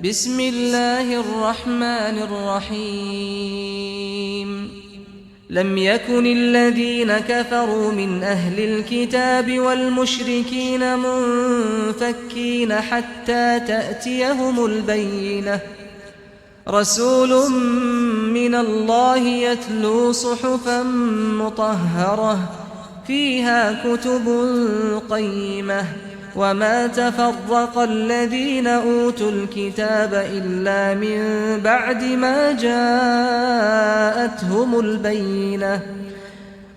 بسم الله الرحمن الرحيم لم يكن الذين كفروا من أهل الكتاب والمشركين منفكين حتى تأتيهم البينة رسول من الله يتلو صحفا مطهرة فيها كتب قيمة وما تفرق الذين أوتوا الكتاب إلا من بعد ما جاءتهم البينة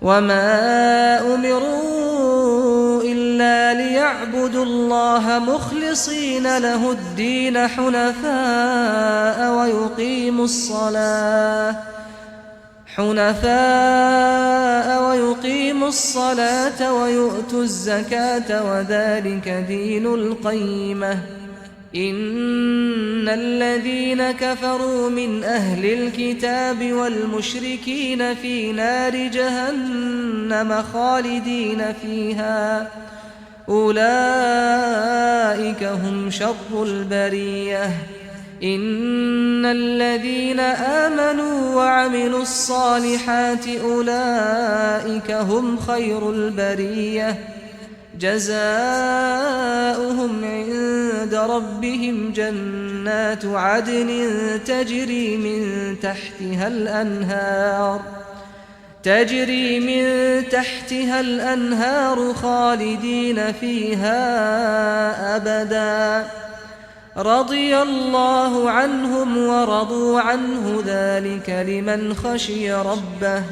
وما أمروا إلا ليعبدوا الله مخلصين له الدين حنفاء ويقيموا الصلاة ويؤتوا الزكاة وذلك دين القيمة إن الذين كفروا من أهل الكتاب والمشركين في نار جهنم خالدين فيها أولئك هم شر البرية إن الذين آمنوا وعملوا الصالحات أولئك هم خير البرية جزاؤهم عند ربهم جنات عدن تجري من تحتها الأنهار خالدين فيها أبدا رضي الله عنهم ورضوا عنه ذلك لمن خشي ربه